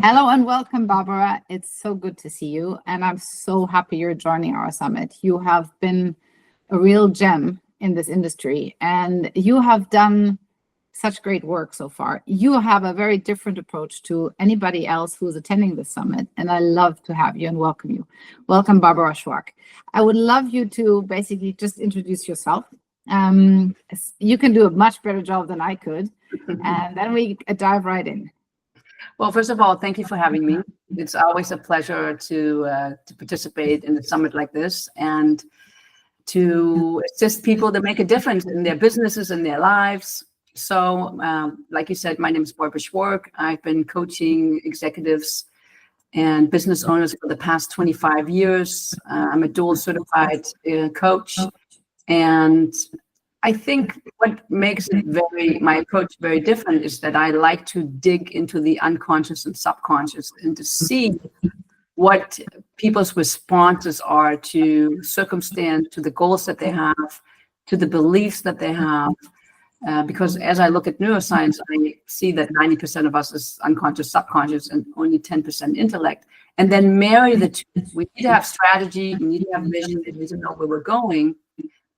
Hello and welcome, Barbara. It's so good to see you. And I'm so happy you're joining our summit. You have been a real gem in this industry and you have done such great work so far. You have a very different approach to anybody else who is attending this summit. And I love to have you and welcome you. Welcome, Barbara Schwarck. I would love you to basically just introduce yourself. You can do a much better job than I could. And then we dive right in. Well, first of all, thank you for having me. It's always a pleasure to participate in a summit like this and to assist people to make a difference in their businesses and their lives. So, like you said, my name is Barbara Schwarck. I've been coaching executives and business owners for the past 25 years. I'm a dual certified coach, and I think what makes it my approach very different is that I like to dig into the unconscious and subconscious and to see what people's responses are to circumstance, to the goals that they have, to the beliefs that they have. Because as I look at neuroscience, I see that 90% of us is unconscious, subconscious, and only 10% intellect. And then marry the two. We need to have strategy, we need to have vision, we need to know where we're going.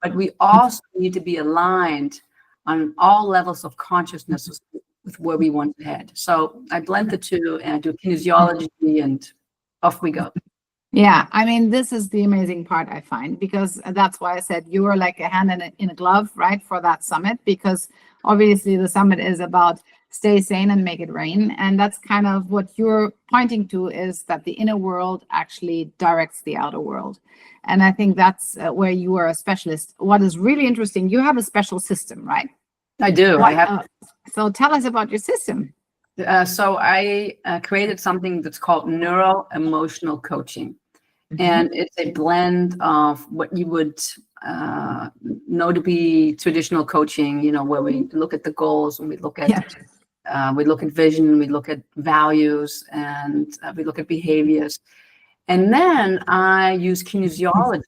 But we also need to be aligned on all levels of consciousness with where we want to head. So I blend the two and I do kinesiology and off we go. Yeah, I mean, this is the amazing part I find, because that's why I said you were like a hand in a glove, right, for that summit, because obviously the summit is about stay sane and make it rain. And that's kind of what you're pointing to, is that the inner world actually directs the outer world. And I think that's where you are a specialist. What is really interesting, you have a special system, right? I do. I have. So tell us about your system. So I created something that's called Neuro-Emotional coaching. And it's a blend of what you would know to be traditional coaching, you know, where we look at the goals and we look at vision, we look at values, and we look at behaviors. And then I use kinesiology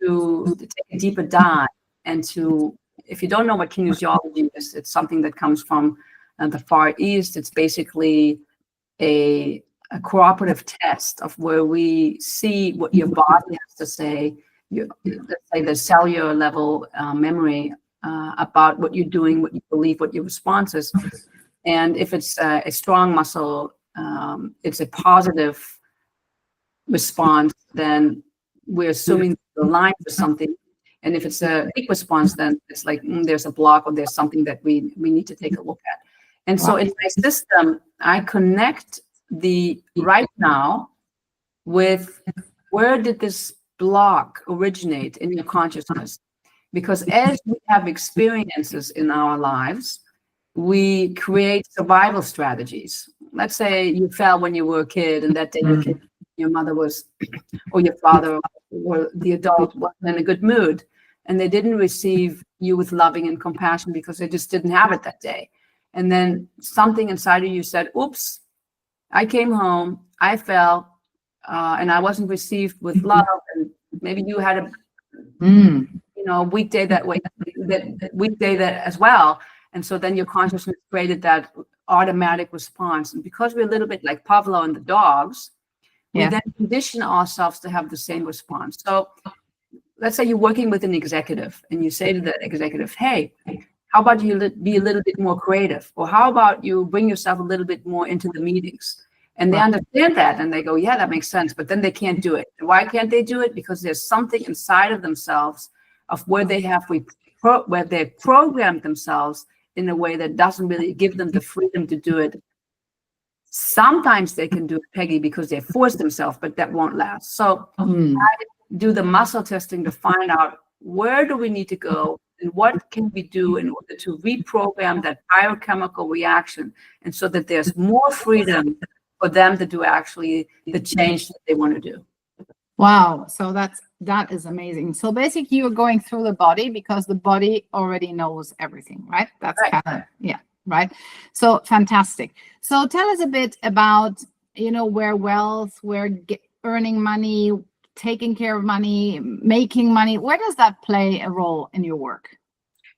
to take a deeper dive and to, if you don't know what kinesiology is, it's something that comes from the Far East. It's basically a cooperative test of where we see what your body has to say, let's say the cellular level memory about what you're doing, what you believe, what your response is. And if it's a strong muscle, it's a positive response, then we're assuming the line for something. And if it's a weak response, then it's like there's a block or there's something that we need to take a look at. And so in my system, I connect the right now with where did this block originate in your consciousness? Because as we have experiences in our lives, we create survival strategies. Let's say you fell when you were a kid, and that day your mother was, or your father, or the adult wasn't in a good mood, and they didn't receive you with loving and compassion because they just didn't have it that day. And then something inside of you said, oops, I came home, I fell, and I wasn't received with love, and maybe you had a weekday that as well. And so then your consciousness created that automatic response. And because we're a little bit like Pavlov and the dogs, we then condition ourselves to have the same response. So let's say you're working with an executive and you say to that executive, hey, how about you be a little bit more creative? Or how about you bring yourself a little bit more into the meetings? And they understand that and they go, yeah, that makes sense. But then they can't do it. And why can't they do it? Because there's something inside of themselves of where they have where they programmed themselves in a way that doesn't really give them the freedom to do it. Sometimes they can do it, Peggy, because they force themselves, but that won't last. So I do the muscle testing to find out where do we need to go and what can we do in order to reprogram that biochemical reaction, and so that there's more freedom for them to do actually the change that they want to do. Wow. So that is amazing. So basically you're going through the body because the body already knows everything, right? That's right. Kind of, right. So fantastic. So tell us a bit about, where wealth, earning money, taking care of money, making money, where does that play a role in your work?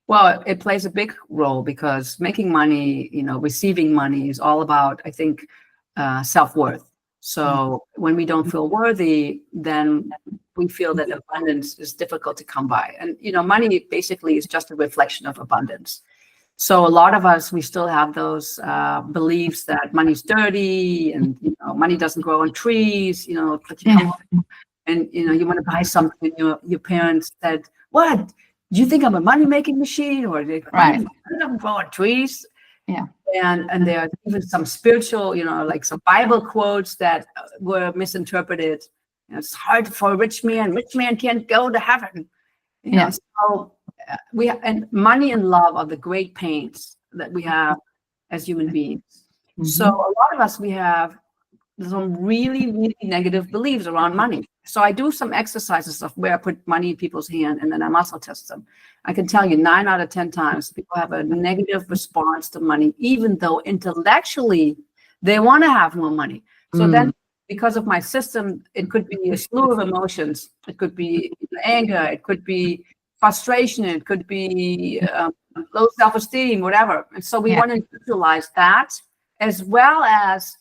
Well, it plays a big role because making money, receiving money is all about, I think, self-worth. So when we don't feel worthy, then we feel that abundance is difficult to come by. And, money basically is just a reflection of abundance. So a lot of us, we still have those beliefs that money's dirty and, money doesn't grow on trees, but you come home and, you want to buy something. Your parents said, what? Do you think I'm a money-making machine? Or money doesn't grow on trees? Yeah. And there are even some spiritual, like some Bible quotes that were misinterpreted. It's hard for a rich man. Rich man can't go to heaven. So and money and love are the great pains that we have as human beings. Mm-hmm. So a lot of us, we have some really, really negative beliefs around money. So I do some exercises of where I put money in people's hand and then I muscle test them. I can tell you 9 out of 10 times people have a negative response to money, even though intellectually they want to have more money. So then because of my system, it could be a slew of emotions. It could be anger. It could be frustration. It could be low self-esteem, whatever. And so we want to neutralize that as well as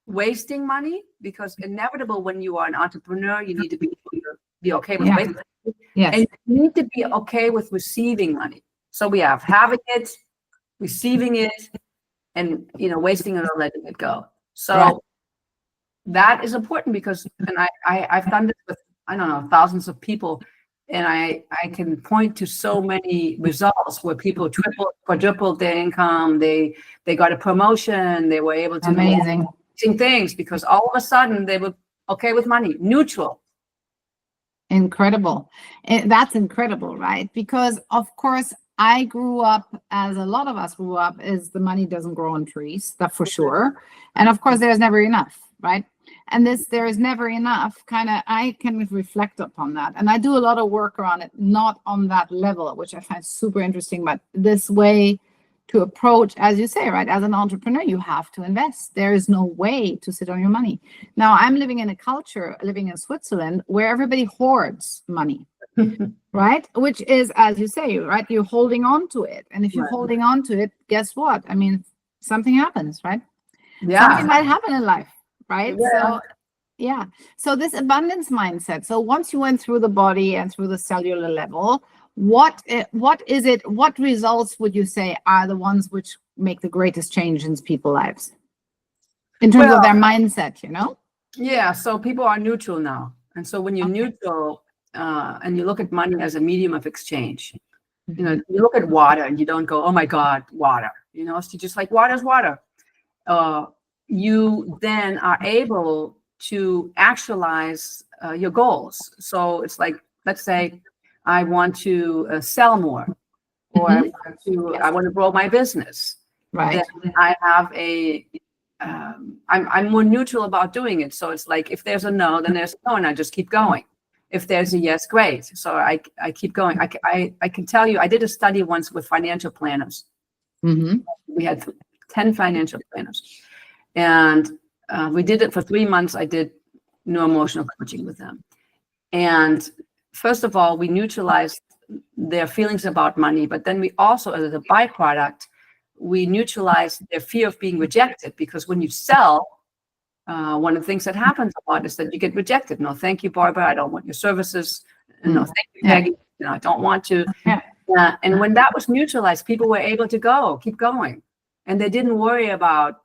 wasting money, because inevitable when you are an entrepreneur, you need to be okay with wasting money. Yes. And you need to be okay with receiving money. So we have having it, receiving it, and wasting it or letting it go. So that is important because, and I've done this with, I don't know, thousands of people, and I can point to so many results where people quadrupled their income, they got a promotion, they were able to amazing things because all of a sudden they were okay with money, neutral. Incredible. That's incredible, right? Because of course I grew up, as a lot of us grew up, is the money doesn't grow on trees, that for sure. And of course there's never enough, right? And there is never enough, I can reflect upon that. And I do a lot of work around it, not on that level, which I find super interesting, but this way to approach, as you say, right? As an entrepreneur, you have to invest. There is no way to sit on your money. Now, I'm living in a culture, living in Switzerland, where everybody hoards money, right? Which is, as you say, right? You're holding on to it. And if you're holding on to it, guess what? I mean, something happens, right? Yeah. Something might happen in life, right? Yeah. So this abundance mindset. So once you went through the body and through the cellular level, what is it? What results would you say are the ones which make the greatest change in people's lives in terms of their mindset? Yeah. So people are neutral now, and so when you're neutral and you look at money as a medium of exchange, you look at water and you don't go, "Oh my God, water!" So just like water's water. You then are able to actualize your goals. So it's like, let's say, I want to sell more, or I want to grow my business. Right. Then I have I'm more neutral about doing it. So it's like, if there's a no, then there's a no, and I just keep going. If there's a yes, great. So I keep going. I can tell you, I did a study once with financial planners. Mm-hmm. We had 10 financial planners, and we did it for 3 months. I did Neuro-Emotional coaching with them, and first of all, we neutralized their feelings about money, but then we also, as a byproduct, we neutralized their fear of being rejected, because when you sell, one of the things that happens a lot is that you get rejected. No, thank you, Barbara. I don't want your services. No, thank you, Peggy. I don't want to. And when that was neutralized, people were able to keep going. And they didn't worry about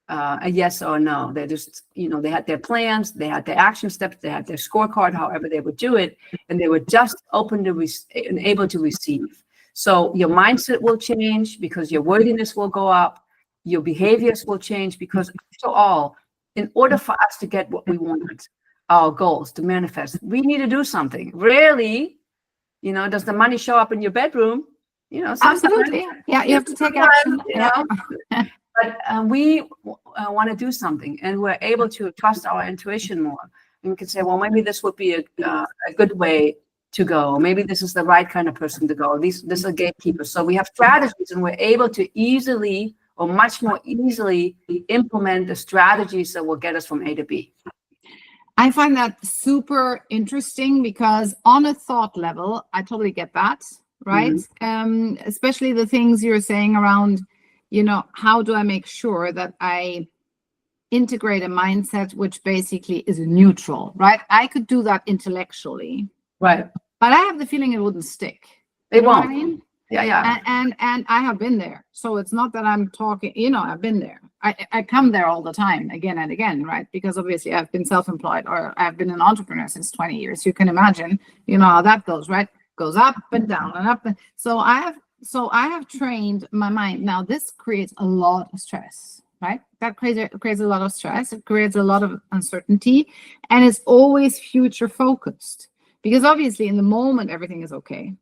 a yes or a no. They just, they had their plans, they had their action steps, they had their scorecard, however they would do it, and they were just open to and able to receive. So your mindset will change because your worthiness will go up, your behaviors will change, because after all, in order for us to get what we want, our goals to manifest, we need to do something. Rarely, does the money show up in your bedroom? Absolutely. Yeah, you have to take action. But we want to do something, and we're able to trust our intuition more. And we can say, well, maybe this would be a good way to go. Maybe this is the right kind of person to go. This is a gatekeeper. So we have strategies, and we're able to easily, or much more easily, implement the strategies that will get us from A to B. I find that super interesting, because on a thought level, I totally get that, right? Mm-hmm. Especially the things you're saying around, how do I make sure that I integrated mindset, which basically is neutral, right? I could do that intellectually, Right. but I have the feeling it wouldn't stick. It You know what won't. I mean? Yeah. And I have been there. So it's not that I'm talking, I've been there. I come there all the time, again and again, right? Because obviously I've been self-employed, or I've been an entrepreneur since 20 years. You can imagine, how that goes, right? Goes up and down and up. So I have trained my mind. Now this creates a lot of stress, right? That creates a lot of stress. It creates a lot of uncertainty, and it's always future focused, because obviously in the moment everything is okay.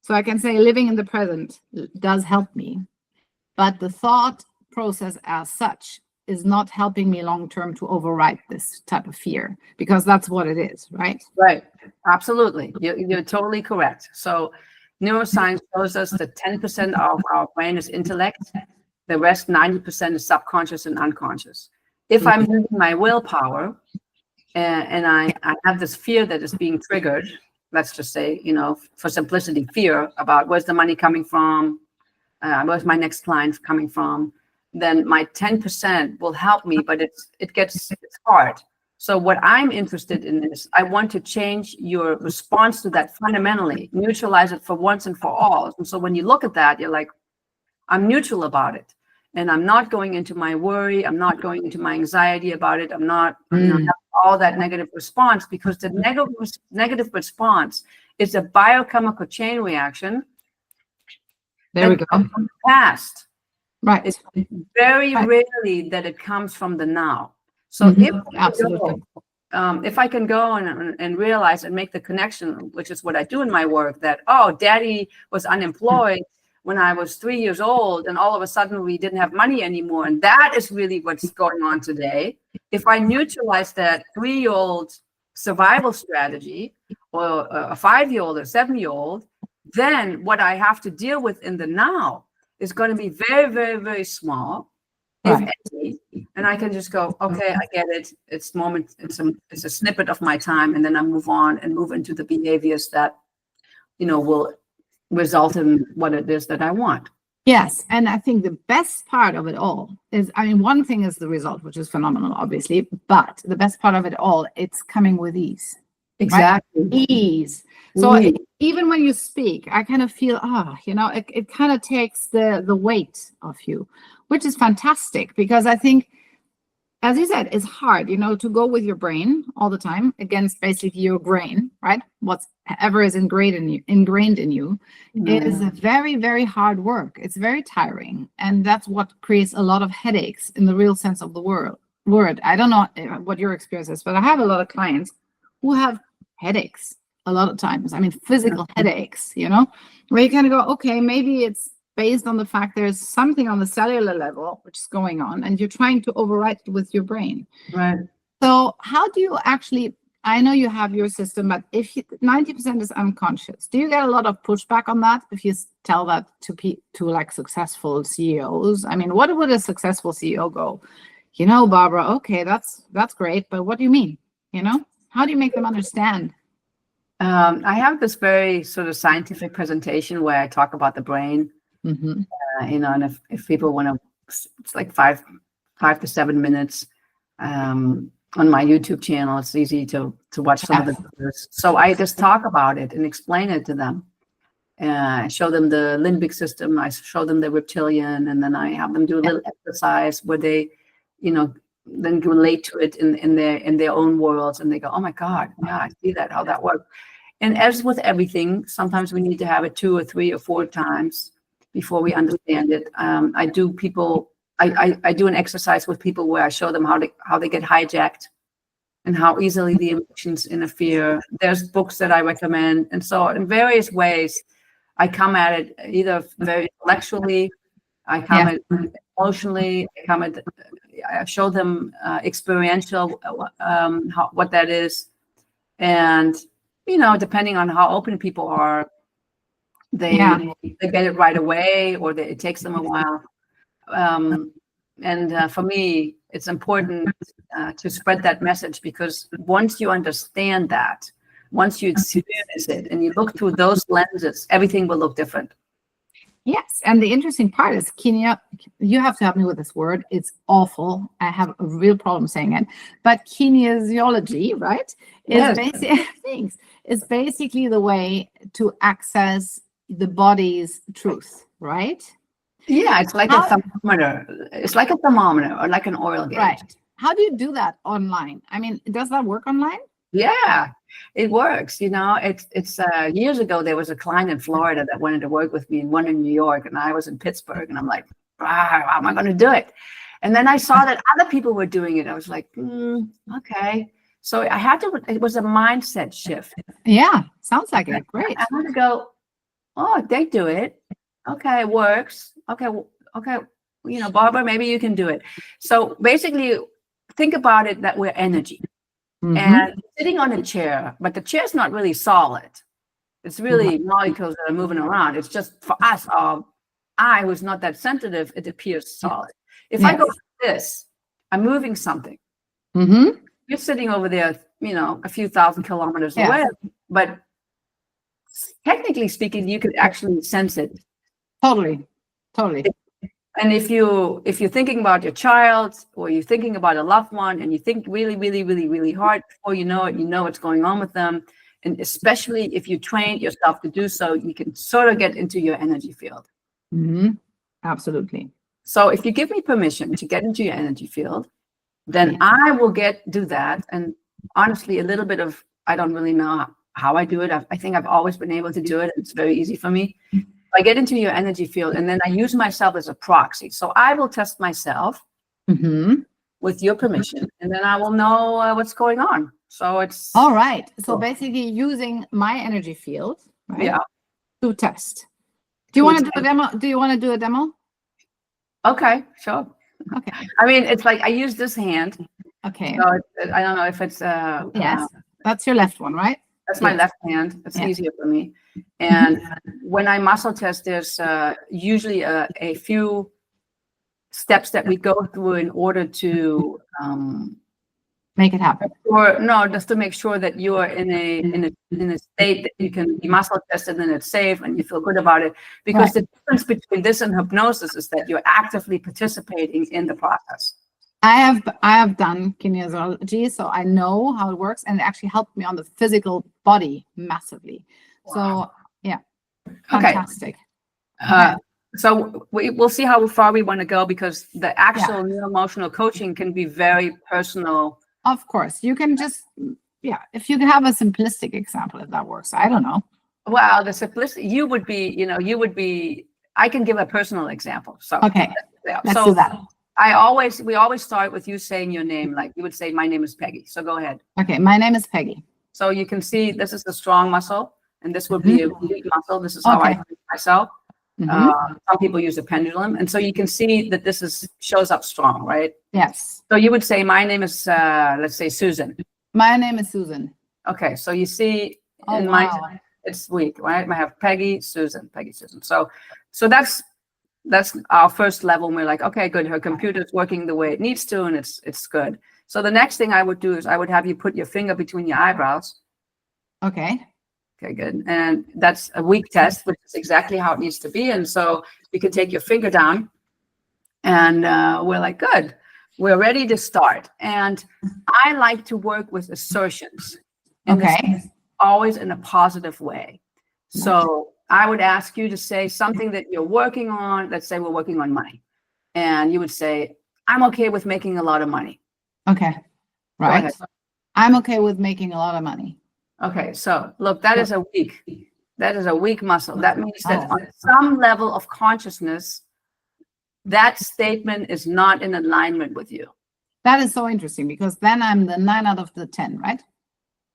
So I can say living in the present does help me, but the thought process as such is not helping me long term to override this type of fear, because that's what it is, right? Right. Absolutely. You're totally correct. So neuroscience shows us that 10% of our brain is intellect. The rest, 90%, is subconscious and unconscious. If I'm using my willpower and I have this fear that is being triggered, let's just say, for simplicity, fear about where's the money coming from, where's my next client coming from, then my 10% will help me, but it's hard. So what I'm interested in is I want to change your response to that fundamentally, neutralize it for once and for all. And so when you look at that, you're like, I'm neutral about it. And I'm not going into my worry. I'm not going into my anxiety about it. I'm not all that negative response, because the negative response is a biochemical chain reaction. There we go. From the past. Right. It's very rarely that it comes from the now. So if I can go and realize and make the connection, which is what I do in my work, that, daddy was unemployed when I was 3 years old, and all of a sudden we didn't have money anymore. And that is really what's going on today. If I neutralize that 3-year-old survival strategy, or a 5-year-old or 7-year-old, then what I have to deal with in the now is going to be very, very, very small. Right. If any, and I can just go, okay, I get it. It's a snippet of my time, and then I move on and move into the behaviors that, will result in what it is that I want. Yes, and I think the best part of it all is, one thing is the result, which is phenomenal, obviously, but the best part of it all, it's coming with ease. Exactly. Right? Ease. So even when you speak, I kind of feel, it kind of takes the weight off you, which is fantastic, because I think, as you said, it's hard, to go with your brain all the time against basically your brain, right? Whatever is ingrained in you is very, very hard work. It's very tiring. And that's what creates a lot of headaches in the real sense of the word. I don't know what your experience is, but I have a lot of clients who have headaches a lot of times. Physical headaches, where you kind of go, okay, maybe it's based on the fact there's something on the cellular level which is going on, and you're trying to override it with your brain. Right. So how do you actually, I know you have your system, but if 90% is unconscious, do you get a lot of pushback on that if you tell that to like successful CEOs? What would a successful CEO go, Barbara, okay, that's great, but what do you mean? How do you make them understand? I have this very sort of scientific presentation where I talk about the brain. Mm-hmm. And if people want to, it's like 5 to 7 minutes on my YouTube channel. It's easy to watch some of the videos. So I just talk about it and explain it to them. I show them the limbic system. I show them the reptilian, and then I have them do a little exercise where they, then relate to it in their own worlds, and they go, oh my God, yeah, I see that, how that works. And as with everything, sometimes we need to have it 2 or 3 or 4 times before we understand it. I do an exercise with people where I show them how they get hijacked and how easily the emotions interfere. There's books that I recommend. And so in various ways, I come at it either very intellectually, I come at it emotionally, I show them experiential, what that is. And, depending on how open people are, they get it right away, or it takes them a while. And for me, it's important to spread that message, because once you understand that, once you experience it and you look through those lenses, everything will look different. Yes, and the interesting part is you have to help me with this word. It's awful. I have a real problem saying it. But kinesiology, right? Yes. Thanks. It's basically the way to access the body's truth, right? Yeah, it's like a thermometer. It's like a thermometer or like an oil gauge. Right. How do you do that online? I mean, does that work online? Yeah, it works. It's years ago, there was a client in Florida that wanted to work with me and one in New York, and I was in Pittsburgh, and I'm like, how am I going to do it? And then I saw that other people were doing it. I was like, okay. So it was a mindset shift. Yeah, sounds like it. Great. I had to go, oh, they do it. Okay, it works. Okay, Barbara, maybe you can do it. So basically, think about it that we're energy. And sitting on a chair, but the chair's not really solid. It's really molecules that are moving around. It's just for us, our eye who's not that sensitive, it appears solid. If I go like this, I'm moving something. You're sitting over there, a few thousand kilometers away, but technically speaking, you could actually sense it. Totally. And if you're thinking about your child or you're thinking about a loved one and you think really, really, really, really hard, before you know it, you know what's going on with them. And especially if you train yourself to do so, you can sort of get into your energy field. Absolutely. So if you give me permission to get into your energy field, then I will do that. And honestly, a little bit of, I don't really know how I do it. I think I've always been able to do it. It's very easy for me. I get into your energy field and then I use myself as a proxy. So I will test myself with your permission, and then I will know what's going on. So it's all right. So basically using my energy field, right? Yeah. To test. Do you want to do a demo? Do you want to do a demo? Okay, sure. Okay. I mean, it's like I use this hand. Okay. So I don't know if it's yes. That's your left one, right? That's my left hand. It's easier for me. And when I muscle test, there's usually a few steps that we go through in order to make it happen. Or no, just to make sure that you are in a state that you can be muscle tested and it's safe and you feel good about it. Because the difference between this and hypnosis is that you're actively participating in the process. I have done kinesiology, so I know how it works, and it actually helped me on the physical body massively. Wow. So yeah, fantastic. Okay. So we'll see how far we want to go, because the actual neuro-emotional coaching can be very personal. Of course, you can just if you have a simplistic example, if that works. I don't know. Well, the simplicity, you would be. I can give a personal example. So okay, let's do that. We always start with you saying your name. Like you would say, my name is Peggy. So go ahead. Okay, my name is Peggy. So you can see this is a strong muscle, and this would be a weak muscle. This is how I treat myself. Some people use a pendulum, and so you can see that this shows up strong, right? Yes. So you would say, my name is let's say Susan. My name is Susan. Okay, so you see it's weak, right? I have Peggy, Susan. So that's our first level. And we're like, okay, good. Her computer's working the way it needs to, and it's good. So the next thing I would do is I would have you put your finger between your eyebrows. Okay. Okay, good. And that's a weak test, which is exactly how it needs to be. And so you can take your finger down, and we're like, good. We're ready to start. And I like to work with assertions. And always in a positive way. So I would ask you to say something that you're working on. Let's say we're working on money. And you would say, I'm okay with making a lot of money. Okay. Right. I'm okay with making a lot of money. Okay. So look, that is a weak muscle. That means that on some level of consciousness, that statement is not in alignment with you. That is so interesting, because then I'm the 9 out of the 10, right?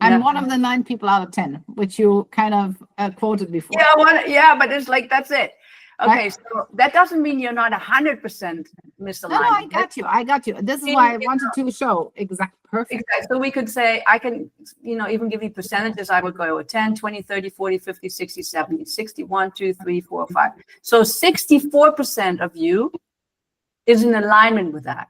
I'm one of the 9 people out of 10, which you kind of quoted before. Yeah, but it's like, that's it. Okay, so that doesn't mean you're not 100% misaligned. No, I got you. This is why I wanted to show perfect. Exactly. So we could say, I can, even give you percentages. I would go 10, 20, 30, 40, 50, 60, 70, 60, 1, 2, 3, 4, 5. So 64% of you is in alignment with that.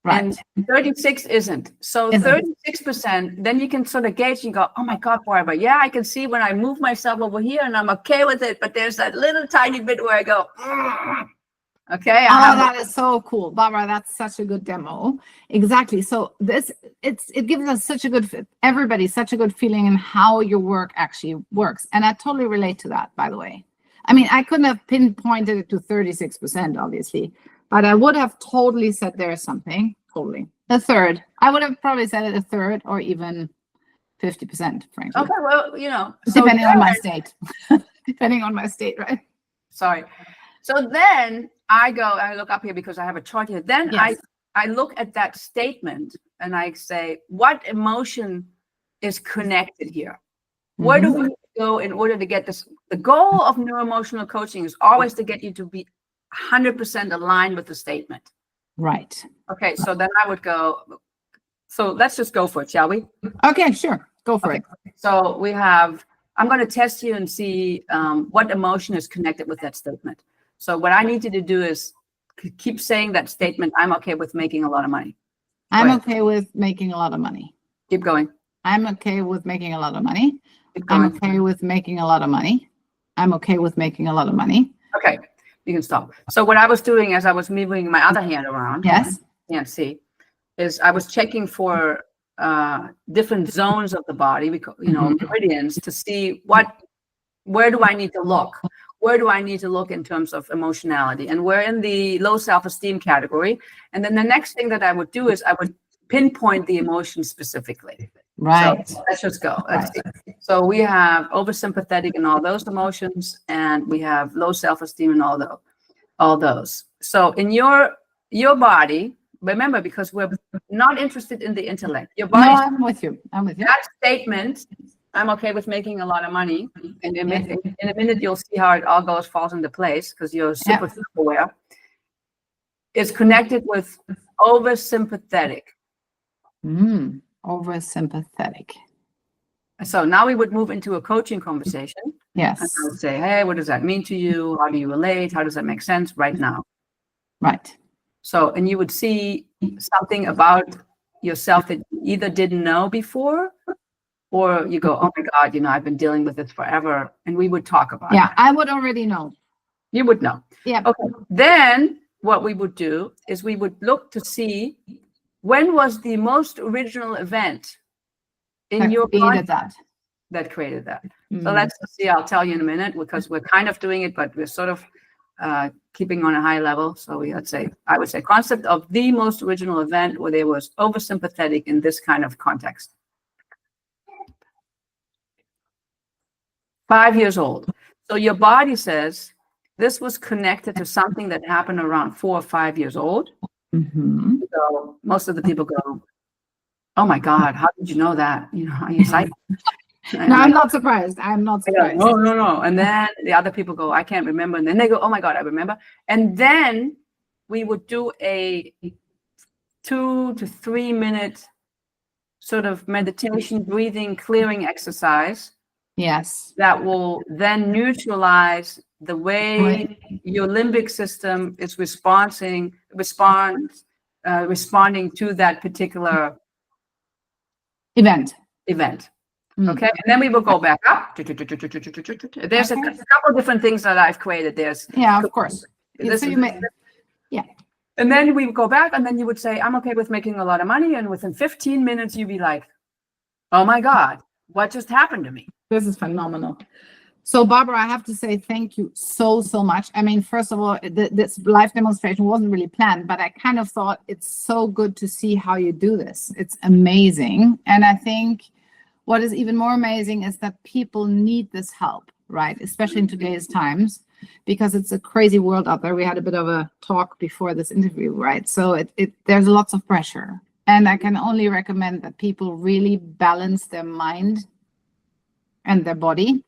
Right. And 36 isn't. So Isn't. 36%, then you can sort of gauge and go, oh my God, Barbara, yeah, I can see when I move myself over here and I'm okay with it, but there's that little tiny bit where I go, okay. Oh, that is so cool, Barbara. That's such a good demo. Exactly. So it gives us such a good, everybody, such a good feeling in how your work actually works. And I totally relate to that, by the way. I mean, I couldn't have pinpointed it to 36%, obviously, but I would have totally said there's something, totally. A third. I would have probably said it a third or even 50%, frankly. Okay, well, you know. Depending on my state. Depending on my state, right? Sorry. So then I look up here because I have a chart here. Then Yes. I look at that statement and I say, what emotion is connected here? Where do we go in order to get this? The goal of neuro-emotional coaching is always to get you to be 100% aligned with the statement. Right. Okay, so then I would go, so let's just go for it, shall we? Okay, sure. Go for it. So we have, I'm going to test you and see what emotion is connected with that statement. So what I need you to do is keep saying that statement, I'm okay with making a lot of money. I'm okay with making a lot of money. Keep going. I'm okay with making a lot of money. Keep going. I'm okay with making a lot of money. I'm okay with making a lot of money. Okay, you can stop. So what I was doing as I was moving my other hand around, Yes. can't see, is I was checking for different zones of the body, because, you know, meridians, to see where do I need to look? Where do I need to look in terms of emotionality? And we're in the low self-esteem category. And then the next thing that I would do is I would pinpoint the emotion specifically. Right. So let's just go. Let's see. So we have oversympathetic in all those emotions, and we have low self-esteem in all those. So in your body, remember, because we're not interested in the intellect. Your body. No, I'm with you. I'm with you. That statement, I'm okay with making a lot of money. And in a minute, you'll see how it all falls into place, because you're super aware. It's connected with oversympathetic. Oversympathetic. So now we would move into a coaching conversation. Yes. And I would say, hey, what does that mean to you? How do you relate? How does that make sense right now? Right. So, and you would see something about yourself that you either didn't know before, or you go, oh my God, you know, I've been dealing with this forever. And we would talk about it. Yeah, I would already know. You would know. Yeah. Okay. Then what we would do is we would look to see, when was the most original event in your created body that created that? So let's see, I'll tell you in a minute, because we're kind of doing it, but we're sort of keeping on a high level. So I would say concept of the most original event where there was oversympathetic in this kind of context. 5 years old. So your body says this was connected to something that happened around 4 or 5 years old. So most of the people go, oh my God, how did you know that? You know, are you psychic? No, I'm not surprised. I'm not surprised. No. And then the other people go, I can't remember. And then they go, oh my God, I remember. And then we would do a 2 to 3 minute sort of meditation, breathing, clearing exercise. Yes. That will then neutralize the way your limbic system is responding to that particular event. Okay, and then we will go back up. There's a couple different things that I've created. Of course. And then we would go back, and then you would say, I'm okay with making a lot of money. And within 15 minutes, you'd be like, oh my God, what just happened to me? This is phenomenal. So Barbara, I have to say thank you so much. I mean, first of all, this live demonstration wasn't really planned, but I kind of thought it's so good to see how you do this. It's amazing. And I think what is even more amazing is that people need this help, right? Especially in today's times, because it's a crazy world out there. We had a bit of a talk before this interview, right? So there's lots of pressure. And I can only recommend that people really balance their mind and their body,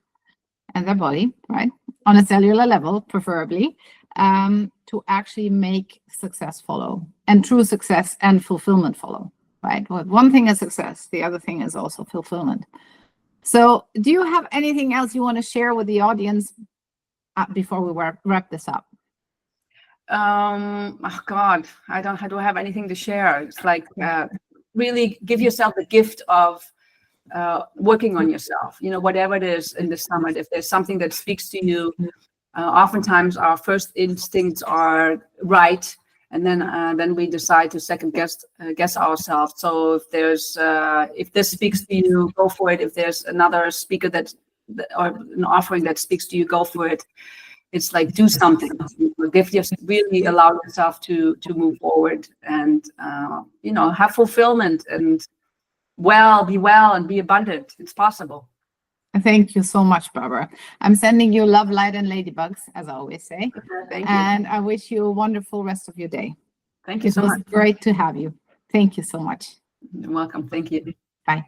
right? On a cellular level, preferably, to actually make success follow, and true success and fulfillment follow, right? Well, one thing is success, the other thing is also fulfillment. So do you have anything else you want to share with the audience before we wrap this up? Oh God, I don't have anything to share. It's like really give yourself the gift of working on yourself. Whatever it is in the summit, if there's something that speaks to you, oftentimes our first instincts are right, and then we decide to second guess ourselves. So if this speaks to you, go for it. If there's another speaker or an offering that speaks to you, go for it. It's like, do something. Really allow yourself to move forward and have fulfillment and be well and be abundant. It's possible. Thank you so much, Barbara. I'm sending you love, light, and ladybugs, as I always say. Thank you. And I wish you a wonderful rest of your day. Thank you so much. It was great to have you. Thank you so much. You're welcome. Thank you. Bye.